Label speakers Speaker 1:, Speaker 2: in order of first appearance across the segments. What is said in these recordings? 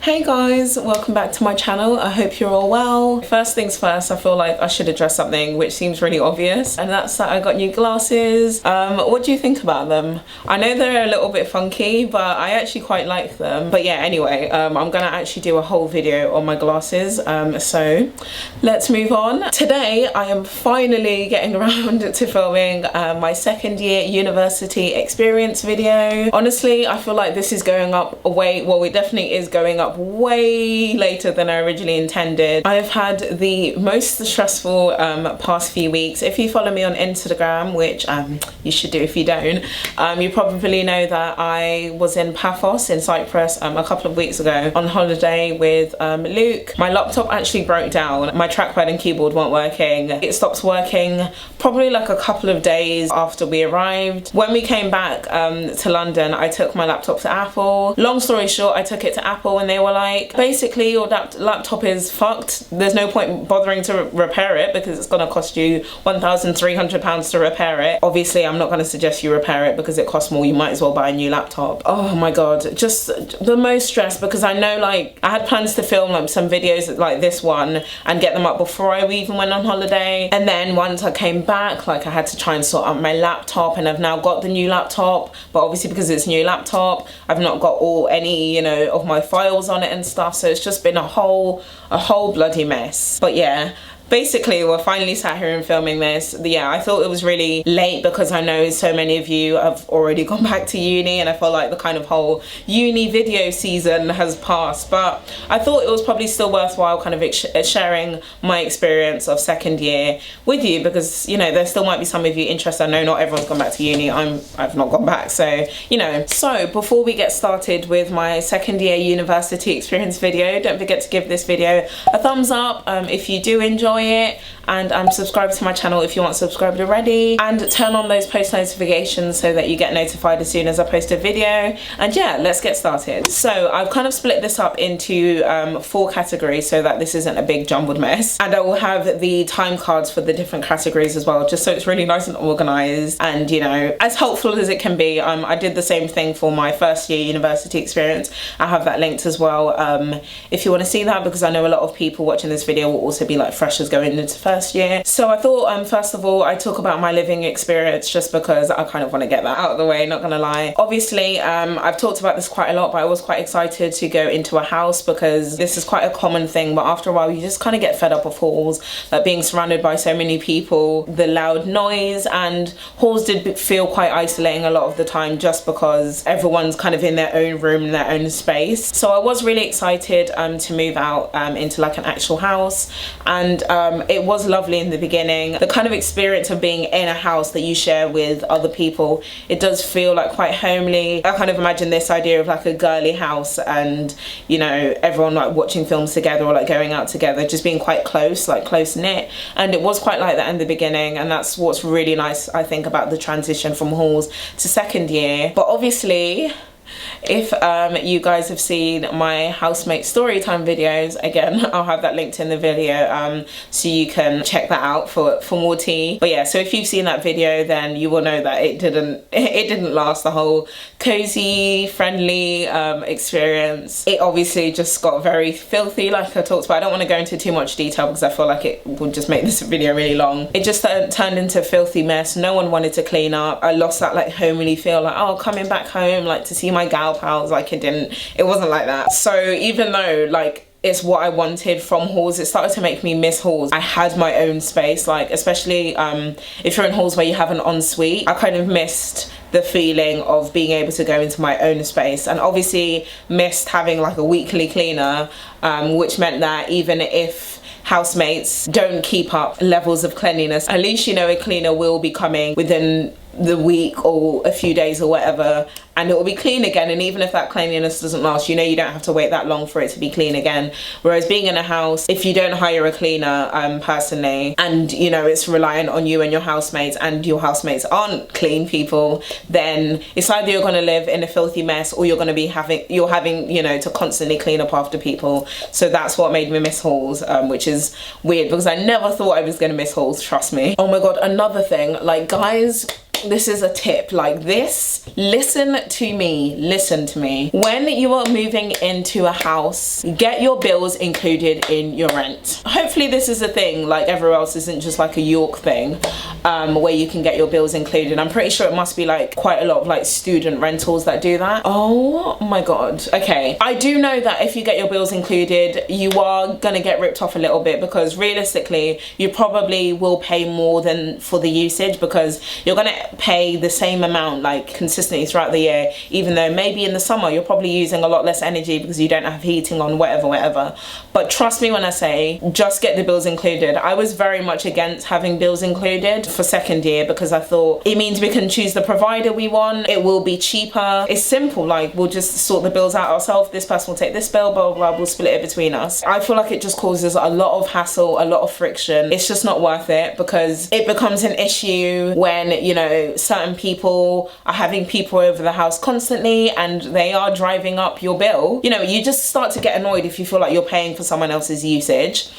Speaker 1: Hey guys, welcome back to my channel. I hope you're all well. First things first, I feel like I should address something which seems really obvious, and that's that I got new glasses. What do you think about them? I know they're a little bit funky, but I actually quite like them. But yeah, anyway, I'm gonna actually do a whole video on my glasses, so let's move on. Today I am finally getting around to filming my second year university experience video. Honestly, I feel like this is going up it definitely is going up way later than I originally intended. I've had the most stressful past few weeks. If you follow me on Instagram, which you should do if you don't, you probably know that I was in Paphos in Cyprus a couple of weeks ago on holiday with Luke. My laptop actually broke down. My trackpad and keyboard weren't working. It stopped working probably like a couple of days after we arrived. When we came back to London, I took my laptop to Apple. Long story short, I took it to Apple and they were like, basically your laptop is fucked. There's no point bothering to repair it because it's gonna cost you £1,300 to repair it. Obviously, I'm not gonna suggest you repair it because it costs more. You might as well buy a new laptop. Oh my god, just the most stress, because I know like I had plans to film like some videos like this one and get them up before I even went on holiday. And then once I came back, like I had to try and sort out my laptop, and I've now got the new laptop, but obviously because it's a new laptop, I've not got any, you know, of my files on it and stuff, so it's just been a whole bloody mess. But yeah, basically we're finally sat here and filming this. Yeah, I thought it was really late because I know so many of you have already gone back to uni, and I feel like the kind of whole uni video season has passed, but I thought it was probably still worthwhile kind of sharing my experience of second year with you, because you know there still might be some of you interested. I know not everyone's gone back to uni. I've not gone back, so you know. So before we get started with my second year university experience video, don't forget to give this video a thumbs up if you do enjoy it, and subscribe to my channel if you aren't subscribed already, and turn on those post notifications so that you get notified as soon as I post a video. And yeah, let's get started. So I've kind of split this up into 4 categories so that this isn't a big jumbled mess, and I will have the time cards for the different categories as well, just so it's really nice and organized and, you know, as helpful as it can be. I did the same thing for my first year university experience. I have that linked as well if you want to see that, because I know a lot of people watching this video will also be like freshers going into first year. So I thought first of all I talk about my living experience, just because I kind of want to get that out of the way, not gonna lie. Obviously I've talked about this quite a lot, but I was quite excited to go into a house because this is quite a common thing, but after a while you just kind of get fed up of halls, like being surrounded by so many people, the loud noise, and halls did feel quite isolating a lot of the time just because everyone's kind of in their own room, in their own space. So I was really excited to move out into like an actual house, and it was lovely in the beginning. The kind of experience of being in a house that you share with other people, it does feel like quite homely. I kind of imagine this idea of like a girly house, and you know, everyone like watching films together or like going out together, just being quite close, like close knit. And it was quite like that in the beginning, and that's what's really nice, I think, about the transition from halls to second year. But obviously, if you guys have seen my housemate storytime videos, again I'll have that linked in the video so you can check that out for more tea. But yeah, so if you've seen that video, then you will know that it didn't last the whole cozy friendly experience. It obviously just got very filthy, like I talked about. I don't want to go into too much detail because I feel like it would just make this video really long. It just turned into a filthy mess. No one wanted to clean up. I lost that like homely feel, like, oh, coming back home like to see my gal pals. Like it wasn't like that. So even though like it's what I wanted from halls, it started to make me miss halls. I had my own space, like especially if you're in halls where you have an ensuite, I kind of missed the feeling of being able to go into my own space, and obviously missed having like a weekly cleaner, which meant that even if housemates don't keep up levels of cleanliness, at least you know a cleaner will be coming within the week or a few days or whatever, and it will be clean again. And even if that cleanliness doesn't last, you know, you don't have to wait that long for it to be clean again. Whereas being in a house, if you don't hire a cleaner personally, and you know it's reliant on you and your housemates, and your housemates aren't clean people, then it's either you're going to live in a filthy mess, or you're going to be having you know to constantly clean up after people. So that's what made me miss halls, which is weird because I never thought I was going to miss halls, trust me. Oh my god, another thing, like guys this is a tip, like this, listen to me. When you are moving into a house, get your bills included in your rent. Hopefully this is a thing like everywhere else, isn't just like a York thing, where you can get your bills included. I'm pretty sure it must be like quite a lot of like student rentals that do that. Oh my god. Okay, I do know that if you get your bills included, you are gonna get ripped off a little bit, because realistically you probably will pay more than for the usage, because you're gonna pay the same amount like consistently throughout the year, even though maybe in the summer you're probably using a lot less energy because you don't have heating on, whatever. But trust me when I say, just get the bills included. I was very much against having bills included for second year, because I thought it means we can choose the provider we want, it will be cheaper, it's simple, like we'll just sort the bills out ourselves, this person will take this bill, blah blah blah, we'll split it between us. I feel like it just causes a lot of hassle, a lot of friction. It's just not worth it, because it becomes an issue when, you know, certain people are having people over the house constantly and they are driving up your bill. You know, you just start to get annoyed if you feel like you're paying for someone else's usage.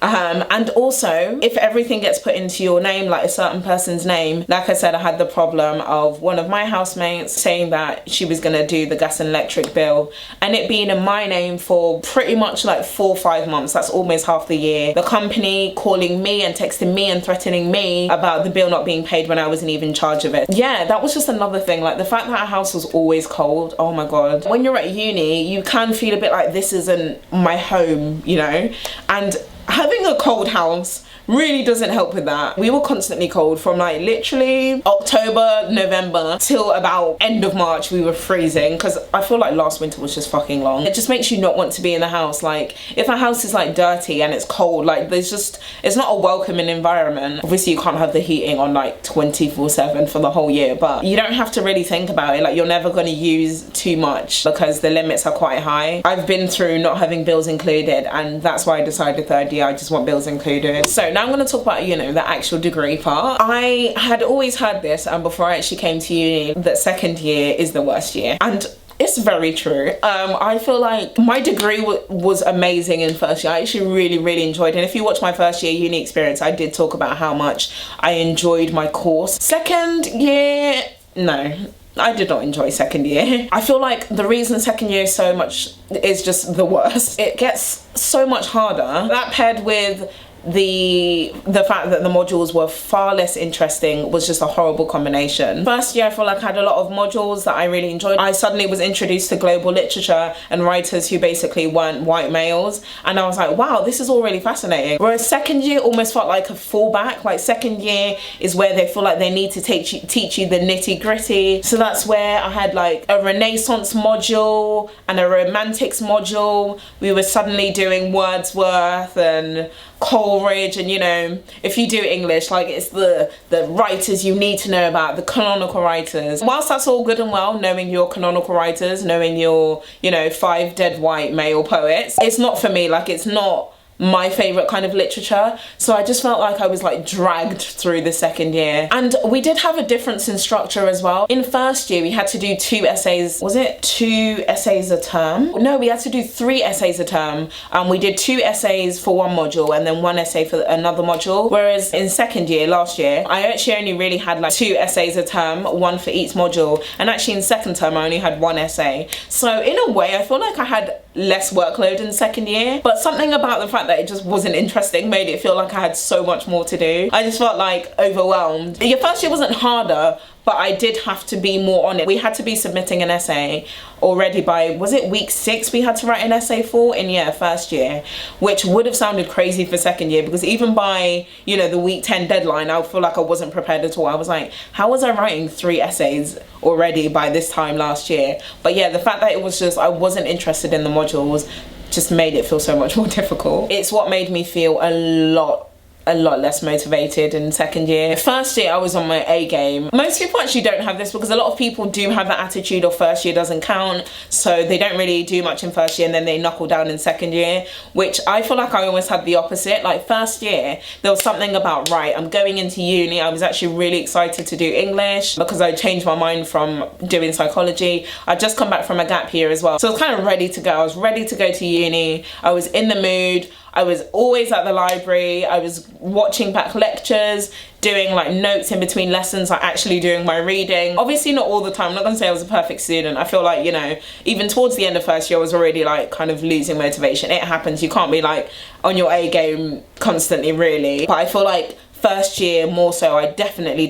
Speaker 1: And also, if everything gets put into your name, like a certain person's name, like I said, I had the problem of one of my housemates saying that she was gonna do the gas and electric bill and it being in my name for pretty much like 4 or 5 months. That's almost half the year. The company calling me and texting me and threatening me about the bill not being paid when I wasn't even in charge of it. Yeah, that was just another thing. Like the fact that our house was always cold, oh my god. When you're at uni, you can feel a bit like this isn't my home, you know? And having a cold house really doesn't help with that. We were constantly cold from like literally October, November till about end of March. We were freezing, because I feel like last winter was just fucking long. It just makes you not want to be in the house. Like if a house is like dirty and it's cold, like there's just, it's not a welcoming environment. Obviously you can't have the heating on like 24/7 for the whole year, but you don't have to really think about it. Like you're never going to use too much because the limits are quite high. I've been through not having bills included, and that's why I decided third year I just want bills included. So now I'm going to talk about, you know, the actual degree part. I had always heard this, and before I actually came to uni, that second year is the worst year, and it's very true. I feel like my degree was amazing in first year. I actually really enjoyed it. And if you watch my first year uni experience, I did talk about how much I enjoyed my course. Second year, no, I did not enjoy second year. I feel like the reason second year is just the worst. It gets so much harder. That paired with the fact that the modules were far less interesting was just a horrible combination. First year I feel like I had a lot of modules that I really enjoyed. I suddenly was introduced to global literature and writers who basically weren't white males, and I was like, wow, this is all really fascinating. Whereas second year almost felt like a fallback. Like second year is where they feel like they need to teach you the nitty-gritty. So that's where I had like a Renaissance module and a romantics module. We were suddenly doing Wordsworth and Coleridge, and you know, if you do English, like it's the writers you need to know about, the canonical writers. Whilst that's all good and well, knowing your canonical writers, knowing your, you know, 5 dead white male poets, it's not for me. Like it's not my favorite kind of literature. So I just felt like I was like dragged through the second year. And we did have a difference in structure as well. In first year we had to do 2 essays. Was it 2 essays a term? No, we had to do 3 essays a term. We did 2 essays for one module and then 1 essay for another module. Whereas in second year, last year, I actually only really had like 2 essays a term, 1 for each module. And actually in second term I only had 1 essay. So in a way I feel like I had less workload in second year, but something about the fact that it just wasn't interesting made it feel like I had so much more to do. I just felt like overwhelmed. Your first year wasn't harder, but I did have to be more on it. We had to be submitting an essay already by, was it week 6 we had to write an essay for in first year, which would have sounded crazy for second year, because even by, you know, the week 10 deadline, I feel like I wasn't prepared at all. I was like, how was I writing 3 essays already by this time last year? But yeah, the fact that it was just, I wasn't interested in the modules just made it feel so much more difficult. It's what made me feel a lot less motivated in second year. First year I was on my A game. Most people actually don't have this, because a lot of people do have that attitude of first year doesn't count, so they don't really do much in first year and then they knuckle down in second year, which I feel like I almost had the opposite. Like first year there was something about, right, I'm going into uni. I was actually really excited to do English because I changed my mind from doing psychology. I'd just come back from a gap year as well, so I was kind of ready to go. I was ready to go to uni. I was in the mood. I was always at the library. I was watching back lectures, doing like notes in between lessons, like actually doing my reading. Obviously not all the time. I'm not gonna say I was a perfect student. I feel like, you know, even towards the end of first year I was already like kind of losing motivation. It happens. You can't be like on your A game constantly, really. But I feel like first year more so, I definitely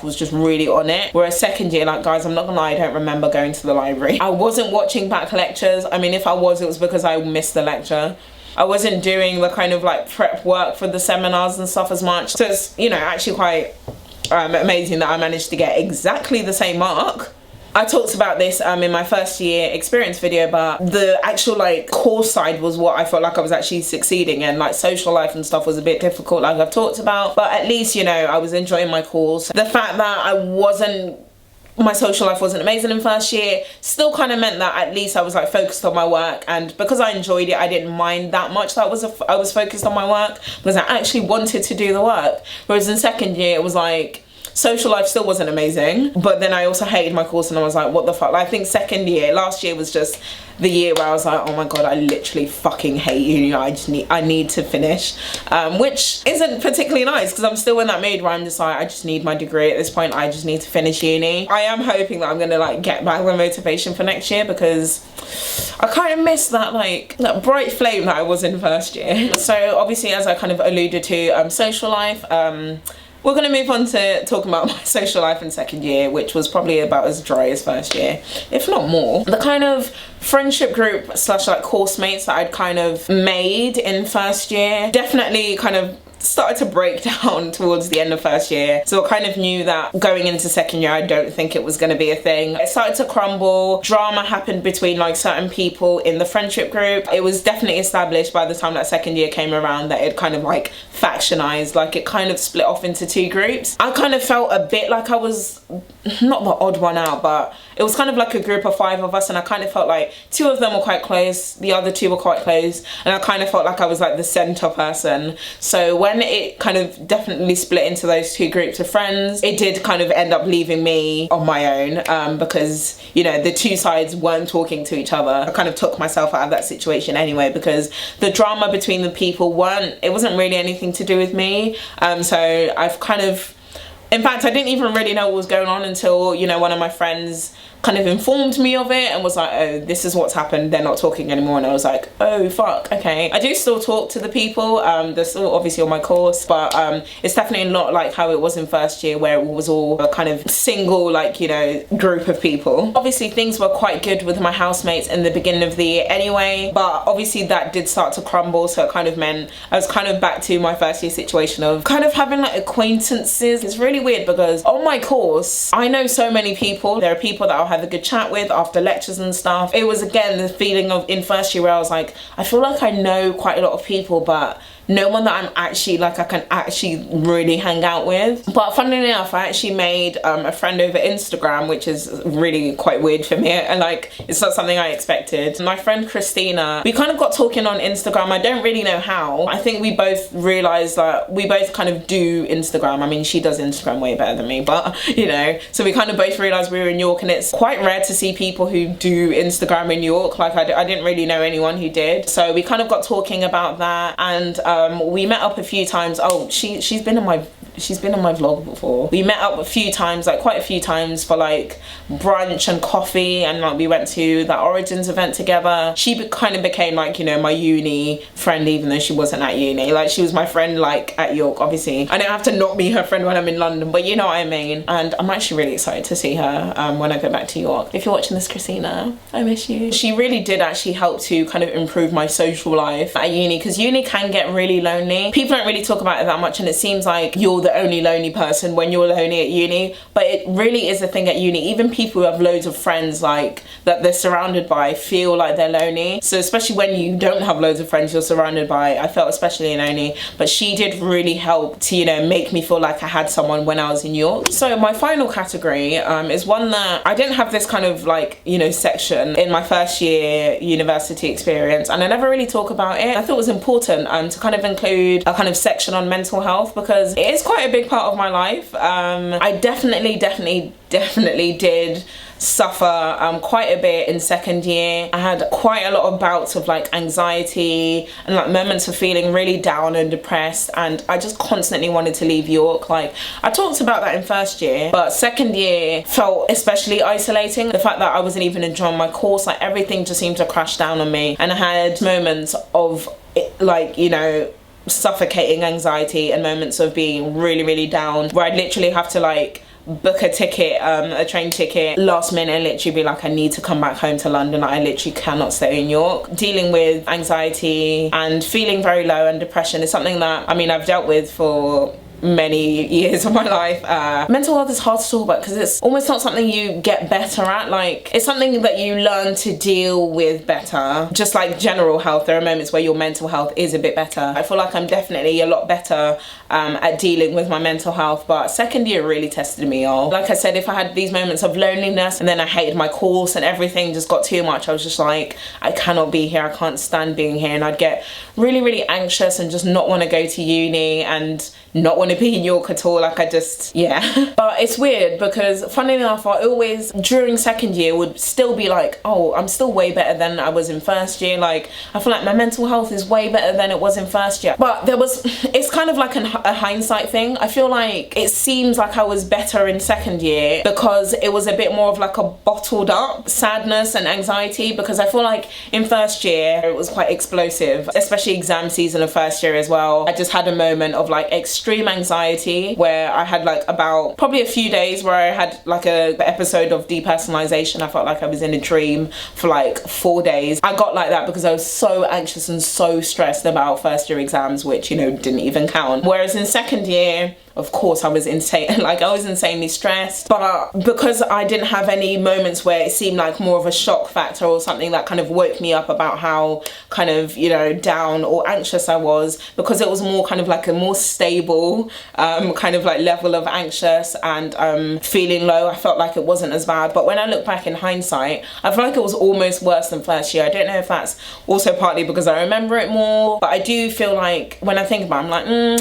Speaker 1: was just really on it. Whereas second year, like guys, I'm not gonna lie, I don't remember going to the library. I wasn't watching back lectures. I mean, if I was, it was because I missed the lecture. I wasn't doing the kind of like prep work for the seminars and stuff as much. So it's, you know, actually quite amazing that I managed to get exactly the same mark. I talked about this in my first year experience video, but the actual like course side was what I felt like I was actually succeeding in. Like social life and stuff was a bit difficult, like I've talked about, but at least, you know, I was enjoying my course. The fact that my social life wasn't amazing in first year still kind of meant that at least I was like focused on my work, and because I enjoyed it, I didn't mind that much that I was focused on my work, because I actually wanted to do the work. Whereas in second year it was like social life still wasn't amazing, but then I also hated my course and I was like, what the fuck. Like, I think second year, last year was just the year where I was like, oh my god, I literally fucking hate uni. I need to finish, which isn't particularly nice, because I'm still in that mood where I'm just like, I just need my degree at this point. I just need to finish uni. I am hoping that I'm gonna like get back the motivation for next year, because I kind of miss that like that bright flame that I was in first year. So obviously, as I kind of alluded to, social life, we're going to move on to talking about my social life in second year, which was probably about as dry as first year, if not more. The kind of friendship group slash like course mates that I'd kind of made in first year definitely kind of started to break down towards the end of first year. So I kind of knew that going into second year, I don't think it was going to be a thing. It started to crumble. Drama happened between like certain people in the friendship group. It was definitely established by the time that second year came around that it kind of like factionized, like it kind of split off into two groups. I kind of felt a bit like I was not the odd one out, but it was kind of like a group of 5 of us, and I kind of felt like 2 of them were quite close, the other 2 were quite close, and I kind of felt like I was like the center person. So when it kind of definitely split into those 2 groups of friends, it did kind of end up leaving me on my own, because, you know, the 2 sides weren't talking to each other. I kind of took myself out of that situation anyway, because the drama between the people it wasn't really anything to do with me. So I've kind of, in fact, I didn't even really know what was going on until, you know, one of my friends kind of informed me of it and was like, oh, this is what's happened, they're not talking anymore. And I was like, oh fuck, okay. I do still talk to the people, they're still obviously on my course, but it's definitely not like how it was in first year, where it was all a kind of single, like, you know, group of people. Obviously things were quite good with my housemates in the beginning of the year anyway, but obviously that did start to crumble, so it kind of meant I was kind of back to my first year situation of kind of having like acquaintances. It's really weird because on my course I know so many people. There are people that I'll have a good chat with after lectures and stuff. It was again the feeling of in first year where I was like, I feel like I know quite a lot of people, but no one that I'm actually like I can actually really hang out with. But funnily enough, I actually made a friend over Instagram, which is really quite weird for me, and like it's not something I expected. My friend Christina, we kind of got talking on Instagram. I don't really know how. I think we both realized that we both kind of do Instagram. I mean, she does Instagram way better than me, but you know, so we kind of both realized we were in York, and it's quite rare to see people who do Instagram in York. Like I didn't really know anyone who did, so we kind of got talking about that, and we met up a few times. Oh, she's been on my vlog before. We met up a few times, like quite a few times, for like brunch and coffee, and like we went to that Origins event together. She kind of became like, you know, my uni friend, even though she wasn't at uni. Like she was my friend like at York. Obviously I don't have to not be her friend when I'm in London, but you know what I mean. And I'm actually really excited to see her when I go back to York. If you're watching this, Christina, I miss you. She really did actually help to kind of improve my social life at uni, because uni can get really lonely. People don't really talk about it that much, and it seems like you're the only lonely person when you're lonely at uni, but it really is a thing at uni. Even people who have loads of friends like that they're surrounded by feel like they're lonely. So especially when you don't have loads of friends you're surrounded by, I felt especially lonely. But she did really help to, you know, make me feel like I had someone when I was in York. So my final category is one that I didn't have this kind of like, you know, section in my first year university experience, and I never really talk about it. I thought it was important to kind of kind of include a kind of section on mental health because it is quite a big part of my life. I definitely did suffer quite a bit in second year. I had quite a lot of bouts of like anxiety and like moments of feeling really down and depressed, and I just constantly wanted to leave York. Like I talked about that in first year, but second year felt especially isolating. The fact that I wasn't even enjoying my course, like everything just seemed to crash down on me, and I had moments of like, you know, suffocating anxiety and moments of being really down where I'd literally have to like book a ticket, a train ticket last minute and literally be like, I need to come back home to London. I literally cannot stay in York. Dealing with anxiety and feeling very low and depression is something that, I mean, I've dealt with for many years of my life. Mental health is hard to talk about because it's almost not something you get better at. Like it's something that you learn to deal with better. Just like general health, there are moments where your mental health is a bit better. I feel like I'm definitely a lot better at dealing with my mental health, but second year really tested me all. Like I said, if I had these moments of loneliness and then I hated my course and everything just got too much, I was just like, I cannot be here, I can't stand being here, and I'd get really anxious and just not want to go to uni and not want to be in York at all. Like I just, yeah. But it's weird because funnily enough, I always during second year would still be like, oh, I'm still way better than I was in first year. Like I feel like my mental health is way better than it was in first year. But it's kind of like a hindsight thing. I feel like it seems like I was better in second year because it was a bit more of like a bottled up sadness and anxiety, because I feel like in first year it was quite explosive, especially exam season of first year as well. I just had a moment of like extreme anxiety where I had like about probably a few days where I had like a episode of depersonalization. I felt like I was in a dream for like 4 days. I got like that because I was so anxious and so stressed about first year exams, which, you know, didn't even count. Whereas in second year, of course I was insane, like I was insanely stressed, but because I didn't have any moments where it seemed like more of a shock factor or something that kind of woke me up about how kind of, you know, down or anxious I was, because it was more kind of like a more stable kind of like level of anxious and feeling low, I felt like it wasn't as bad. But when I look back in hindsight, I feel like it was almost worse than first year. I don't know if that's also partly because I remember it more, but I do feel like when I think about it, I'm like,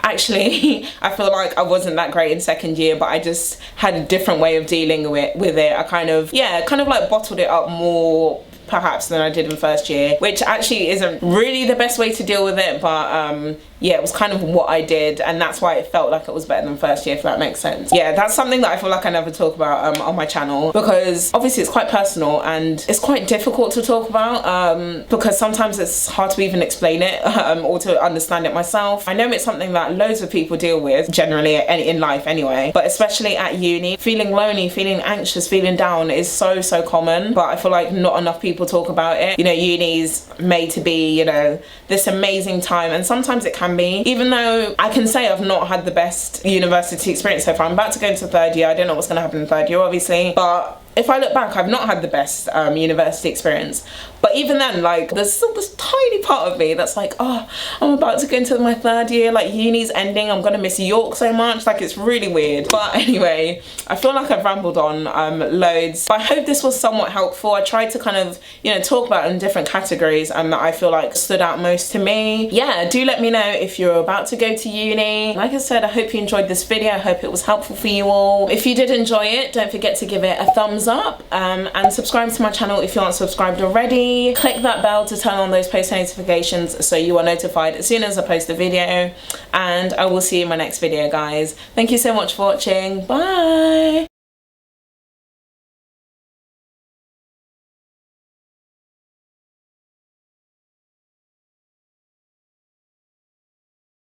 Speaker 1: actually, I feel like I wasn't that great in second year, but I just had a different way of dealing with it. I kind of like bottled it up more perhaps than I did in first year, which actually isn't really the best way to deal with it, but yeah, it was kind of what I did, and that's why it felt like it was better than first year, if that makes sense. Yeah, that's something that I feel like I never talk about on my channel, because obviously it's quite personal and it's quite difficult to talk about because sometimes it's hard to even explain it or to understand it myself. I know it's something that loads of people deal with generally in life anyway, but especially at uni, feeling lonely, feeling anxious, feeling down is so common, but I feel like not enough people talk about it. You know, uni's made to be, you know, this amazing time, and sometimes it can be, even though I can say I've not had the best university experience so far. I'm about to go into third year. I don't know what's going to happen in third year obviously, but if I look back, I've not had the best university experience. But even then, like, there's still this tiny part of me that's like, oh, I'm about to go into my third year, like uni's ending, I'm gonna miss York so much. Like, it's really weird. But anyway, I feel like I've rambled on loads, but I hope this was somewhat helpful. I tried to kind of, you know, talk about it in different categories and that I feel like stood out most to me. Yeah, do let me know if you're about to go to uni. Like I said, I hope you enjoyed this video. I hope it was helpful for you all. If you did enjoy it, don't forget to give it a thumbs up and subscribe to my channel if you aren't subscribed already. Click that bell to turn on those post notifications so you are notified as soon as I post a video, and I will see you in my next video, guys. Thank you so much for watching. Bye.